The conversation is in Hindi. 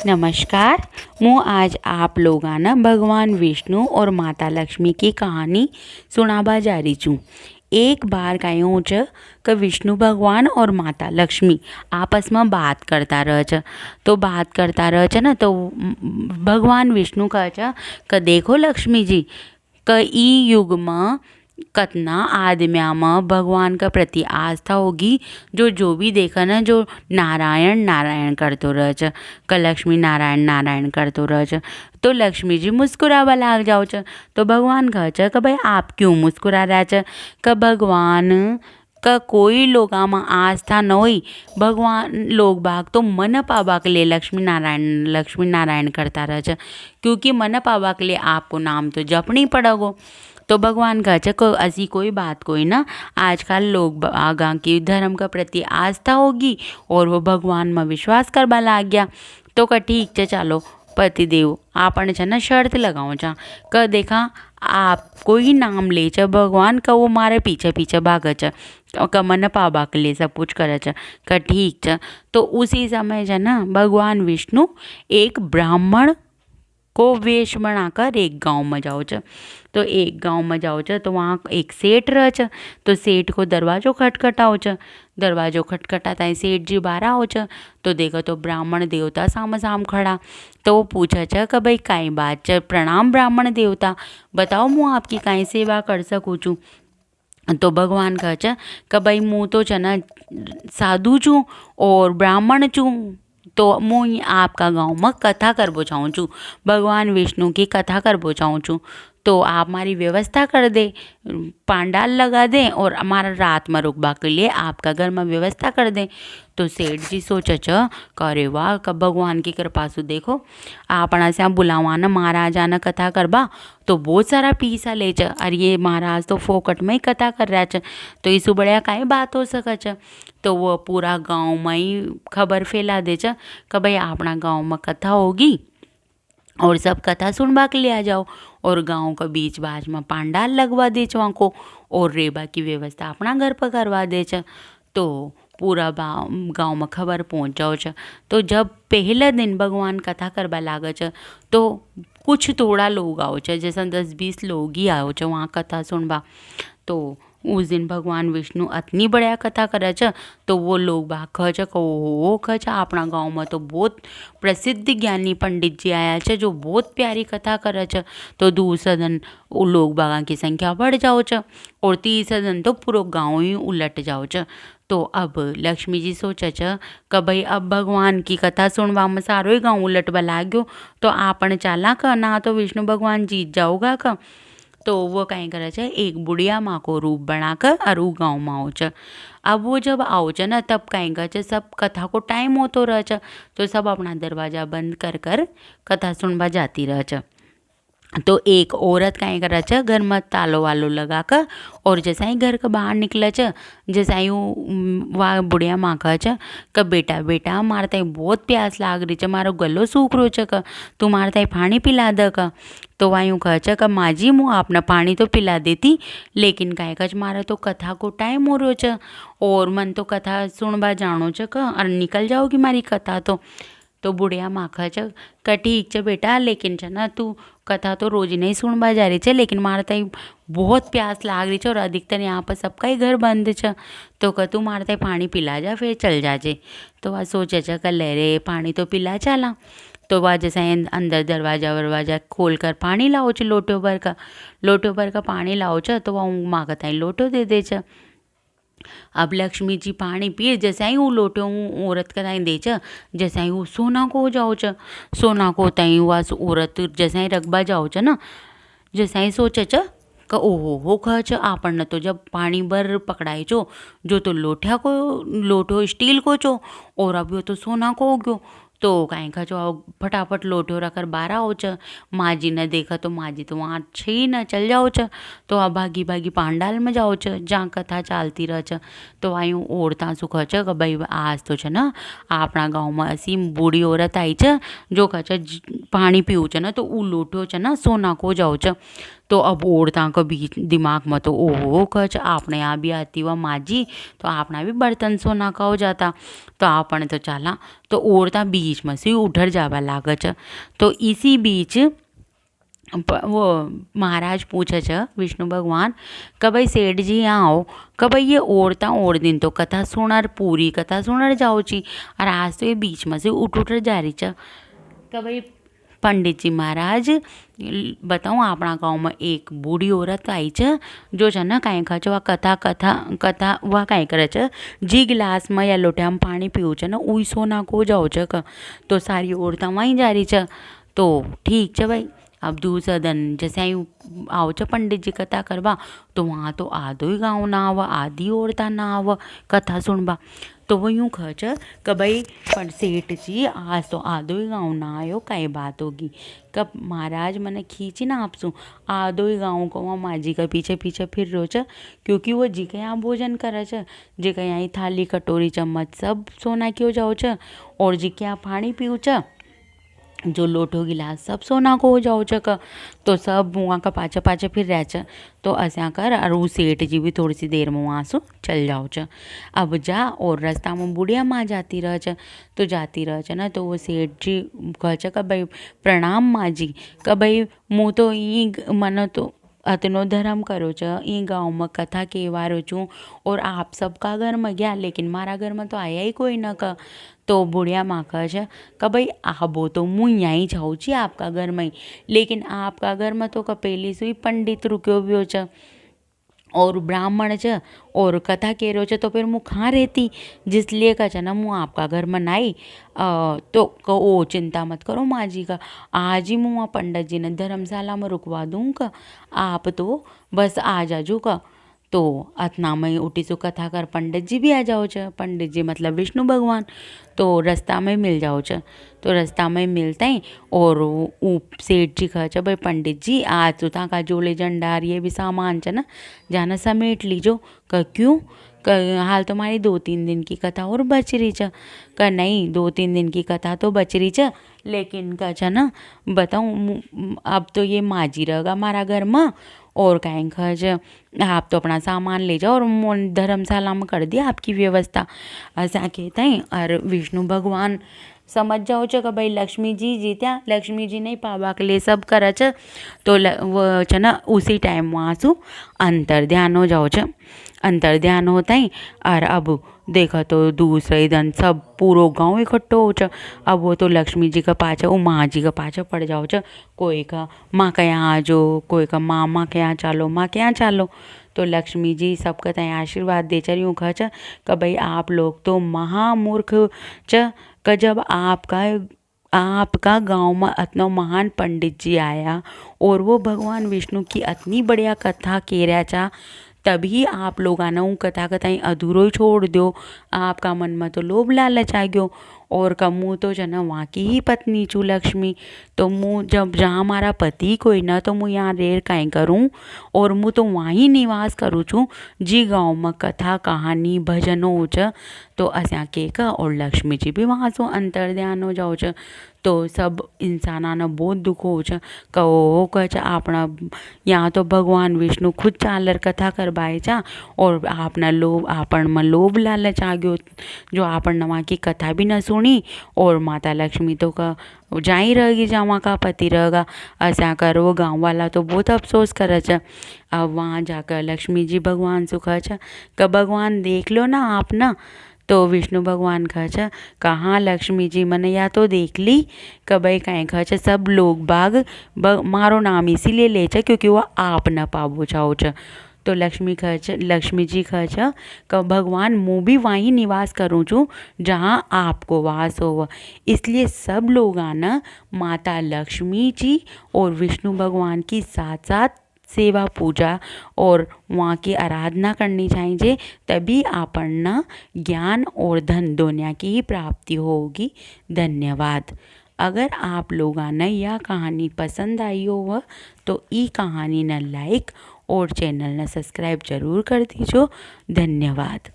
नमस्कार। मैं आज आप लोगाना भगवान विष्णु और माता लक्ष्मी की कहानी सुनाबा जा रही छूँ। एक बार कहो च कि विष्णु भगवान और माता लक्ष्मी आपस में बात करता रह छ। तो बात करता रह छ न तो भगवान विष्णु कह छ कि देखो लक्ष्मी जी क ई युग में कतना आदमिया में भगवान का प्रति आस्था होगी जो जो भी देखा ना जो नारायण नारायण करतो रह छ। क लक्ष्मी नारायण नारायण करतो रह छ। तो लक्ष्मी जी मुस्कुरावा लाग जाओ छ। तो भगवान कह छ कि भाई आप क्यों मुस्कुरा रहा छ। क भगवान का कोई लोगा में आस्था न होई। भगवान लोग बाग तो मन पावा के लिए लक्ष्मी नारायण करता रह छ, क्योंकि मन पावा के लिए आपको नाम तो जपनी पड़ेगो। तो भगवान कह छ को ऐसी कोई बात कोई ना, आजकल लोग आगा की धर्म का प्रति आस्था होगी और वो भगवान में विश्वास करवा लाग गया। तो का ठीक छ चलो पतिदेव आपने छ ना शर्त लगाओ छ क देखा आप कोई नाम ले छ भगवान का वो मारे पीछे पीछे भाग छ क मन पावा के लिए सब कुछ करे छ। क ठीक छ। तो उसी समय छ ना भगवान विष्णु एक ब्राह्मण को वेश बनाकर एक गांव में जाओ छ। तो एक गांव में जाओ छ तो वहाँ एक सेठ रह छ। तो सेठ को दरवाजो खटखटाओ छ। दरवाजो खटखटाता सेठ जी बाहर आओ छ। तो देखो तो ब्राह्मण देवता साम साम खड़ा। तो वो पूछे छ कि भाई काई बात छ। प्रणाम ब्राह्मण देवता, बताओ मैं आपकी काई सेवा कर सकूँ छूँ। तो भगवान कह छ कि भाई मुँह तो छ ना साधु छूँ और ब्राह्मण छूँ, तो मुँह आपका गांव में कथा करबो चाहूँ छूँ, भगवान विष्णु की कथा करबो चाहूँ छूँ। तो आप हमारी व्यवस्था कर दे, पांडाल लगा दें और हमारा रात में रुकबा के लिए आपका घर में व्यवस्था कर दें। तो सेठ जी सोचे छ करे वाह कब भगवान की कृपा से देखो आपना से बुलावा न महाराजा न कथा करबा तो बहुत सारा पैसा ले छ। अरे ये महाराज तो फोकट में ही कथा कर रहा छ, तो इसु बढ़िया काई बात हो सके छ। तो वो पूरा गांव में ही खबर फैला दे छ कि भाई अपना गांव में कथा होगी और सब कथा सुनबा के लिए आ जाओ। और गांव का बीच बाज में पांडाल लगवा दे छ वहाँ को और रेबा की व्यवस्था अपना घर पर करवा दे छ। तो पूरा गांव में खबर पहुँच जाओ छ। तो जब पहले दिन भगवान कथा करवा लागे छ तो कुछ थोड़ा लोग आओ छ, जैसे 10-20 लोग ही आओ छ वहाँ कथा सुनबा। तो उस दिन भगवान विष्णु इतनी बढ़िया कथा करे छ। तो वो लोग बाग कह छ ओ कह छ अपना गांव में तो बहुत प्रसिद्ध ज्ञानी पंडित जी आया छ जो बहुत प्यारी कथा करे छ। तो दूसरा दिन वो लोग बागा की संख्या बढ़ जाओ छ और तीसरा दिन तो पूरा गांव ही उलट जाओ छ। तो अब लक्ष्मी जी सोचे छ कि भाई अब भगवान की कथा सुनवा में सारो ही गाँव उलटवा लाग गयो, तो आपने चाला का ना तो विष्णु भगवान जीत जाओगा का। तो वो कहीं करे छ एक बुढ़िया माँ को रूप बनाकर और ऊ गाँव में आओ छ। अब वो जब आओ छ ना तब कहीं करे छ सब कथा को टाइम होतो रह छ। तो सब अपना दरवाजा बंद कर कर कथा सुनबा जाती रह छ। तो एक औरत कहीं करे छ घर में तालो वालो लगा कर और जैसा ही घर के बाहर निकले छ जैसा ही वह बुढ़िया माँ कह छ कि बेटा बेटा मारे तई बहुत प्यास लाग रही छ, मारो गलो सूख रो छ, तू मारे तई पानी पिला दे का। तो वह यूँ कह छ कि माँ जी मुँह आपने पानी तो पिला देती, लेकिन कहीं कच मारा तो कथा को टाइम हो रो छ और मन तो कथा सुनबा जानो छ और निकल जाओगी मारी कथा तो बुढ़िया माँ कह छ कि ठीक छ बेटा, लेकिन छ ना तू कथा तो रोज नहीं सुनबा जा रही छ, लेकिन मारे तई बहुत प्यास लाग रही छ और अधिकतर यहाँ पर सबका ही घर बंद छ। तो कह तू मारे तई पानी पिला जा फिर चल जाजे। तो वह सोचे छ कि ले रे पानी तो पिला चला। तो वह जैसे अंदर दरवाजा वरवाजा खोल कर पानी लाओ छ लोटो भर का पानी लाओ छ। तो वह माँ का तई लोटो दे दे छ। अब लक्ष्मी जी पानी पिए जैसा ही वो लोटे औरत का ताई दे छ, जैसा ही वो सोना को हो जाओ छ। सोना को ताई वह औरत जैसा ही रखबा जाओ छ ना, जैसा ही सोचे छ कि ओहो हो कह छ आपन तो जब पानी भर पकड़ाई छो जो तो लोटो स्टील को छो और अब यो तो सोना को हो गयो। तो काई का जो फटाफट लोटो रखकर बाहर आओ छ। माँ जी ने देखा तो माँ जी तो वहाँ छी न चल जाओ छ। तो अब भागी भागी पांडाल में जाओ छ जहाँ कथा चालती रह छ। तो आयूँ औरता सुख छ कि भाई आज तो छ ना अपना गाँव में ऐसी बूढ़ी औरत आई छ जो कह छ पानी पीऊ छ ना तो ऊ लोटो छ ना सोना को जाओ छ। तो अब औरतां का बीच दिमाग में तो ओहो कच आपने यहाँ भी आती हुआ माजी तो आपना भी बर्तन सोना का हो जाता। तो आपने तो चला तो औरतां बीच में से उठर जावा लागच। तो इसी बीच वो महाराज पूछे छ विष्णु भगवान कि भाई सेठ जी यहाँ आओ कि भाई ये औरतां और दिन तो कथा सुनर पूरी कथा सुनर जाओ ची और आज तो ये बीच में से उठ उठर जा रही छ कि भाई पंडित जी महाराज बताऊँ अपना गांव में एक बूढ़ी औरत आई छ जो छ न कांई खा छ वह कथा कथा कथा वह कांई करे छ जी गिलास में या लोटे में पानी पीऊ छ न उई सोना को जाओ छ तो सारी औरतां वहीं जा रही छ। तो ठीक छ भाई अब दूसरा दिन जैसे आई आओ छ पंडित जी कथा करवा तो वहाँ तो आधो ही गाँव ना आवा आधी औरतां ना आवा कथा सुनबा। तो वो यूँ कह छ कि भाई पर सेठ जी आज तो आधो ही गाँव ना आयो कई बात होगी कब महाराज मैंने खींची ना आपसू आधो ही गाँव को वहाँ माँ जी का पीछे पीछे फिर रो छ क्योंकि वो जी के यहाँ भोजन करे छ जी के यहाँ थाली कटोरी चम्मच सब सोना क्यों जाओ छ और जी के यहाँ पानी पीऊ छ जो लोटो गिलास सब सोना को हो जाओ चक तो सब वहाँ का पाछे पाछे फिर रह च तो असा कर और वो सेठ जी भी थोड़ी सी देर में वहाँ से चल जाओ च। अब जा और रास्ता में बुढ़िया माँ जाती रह च तो जाती रह च ना तो वो सेठ जी कह च भाई प्रणाम माँ जी कि भाई मुँह तो ई मन तो अतनो धर्म करो छ ई गाँव में कथा केवारो छूँ और आप सबका घर में गया लेकिन मारा घर में तो आया ही कोई न का। तो बुढ़िया माँ कह छ कि भाई आबो तो मुँह यहीं जाऊँ छी आपका घर में लेकिन आपका घर में तो कपेली से ही पंडित रुक्यो भी हो छ और ब्राह्मण छ और कथा कह रहे हो तो फिर मुँह कहाँ रहती जिसलिए कह छ ना मुँह आपका घर में नाई तो ओ चिंता मत करो माँ जी का आज ही मुँह पंडित जी ने धर्मशाला में रुकवा दूँगा आप तो बस आ जाजो का। तो अतना में उठी सो कथा कर पंडित जी भी आ जाओ छ पंडित जी मतलब विष्णु भगवान तो रास्ता में मिल जाओ छ। तो रास्ता में मिलते हैं और सेठ जी कह छ भाई पंडित जी आज तो का जोले जंडार ये भी सामान छ ना जाना समेट लीजो क्यों हाल तुम्हारी 2-3 दिन की कथा और बच रही छ नहीं 2-3 दिन की कथा तो बच रही छ लेकिन कह छ ना बताऊँ अब तो ये माजी रहेगा हमारा घर में और कहीं खर्च आप तो अपना सामान ले जाओ और धर्मशाला में कर दिया आपकी व्यवस्था ऐसा कहते हैं। और विष्णु भगवान समझ जाओ छ कि भाई लक्ष्मी जी जीत्या लक्ष्मी जी नहीं पावा के लिए सब कर छ तो वो छ ना उसी टाइम वहाँ से अंतर ध्यान हो जाओ छ अंतर ध्यान होता है। और अब देखा तो दूसरे दिन सब पूरा गांव इकट्ठो हो छ अब वो तो लक्ष्मी जी का पाछा वो माँ जी का पाछा पड़ जाओ छ कोई का माँ के यहाँ आ जाओ कोई का माँ के यहाँ चालो माँ के यहाँ चालो। तो लक्ष्मी जी सबका तय आशीर्वाद दे चर यूँ कह छ कि भाई आप लोग तो महामूर्ख छ कि जब आपका गांव में इतना महान पंडित जी आया और वो भगवान विष्णु की इतनी बढ़िया कथा कह रहा था तभी आप लोग आना कथा कथाई अधूरो ही छोड़ दो आपका मन में तो लोभ लालच आ गयो और कमू तो जना वहाँ की ही पत्नी छू लक्ष्मी तो मुँह जब जहाँ हमारा पति कोई ना तो मुँह यहाँ रेर काई करूँ और मुँह तो वहाँ ही निवास करूँ छूँ जी गाँव में कथा कहानी भजनों हो छ तो असा के का और लक्ष्मी जी भी वहाँ से अंतर ध्यान हो जाओ छ। तो सब इंसाना बहुत दुख हो छ कहो कह आपना यहाँ तो भगवान विष्णु खुद चालर कथा करवाए छा और आपना लोभ आपन में लोभ लालच आ गयो जो आपन वहाँ की कथा भी न सुनी और माता लक्ष्मी तो का जा ही रहेगी जहाँ वहाँ का पति रहेगा ऐसा कर वो गाँव वाला तो बहुत अफसोस करे छ। अब वहाँ जाकर लक्ष्मी जी भगवान से कह छ कि भगवान देख लो ना आप ना तो विष्णु भगवान कह छ कहाँ लक्ष्मी जी मैंने या तो देख ली कि भाई कहीं कह छ सब लोग बाग मारो नाम इसीलिए ले छ क्योंकि वो आप न पावो चाहो छ। तो लक्ष्मी जी कह छ कि भगवान मुँह भी वहीं निवास करूँ छूँ जहाँ आपको वास हो इसलिए सब लोग आना माता लक्ष्मी जी और विष्णु भगवान की साथ साथ सेवा पूजा और वहाँ की आराधना करनी चाहिए तभी आपन ज्ञान और धन दोनों की ही प्राप्ति होगी। धन्यवाद। अगर आप लोगों ने यह कहानी पसंद आई हो तो ई कहानी न लाइक और चैनल न सब्सक्राइब जरूर कर दीजिए। धन्यवाद।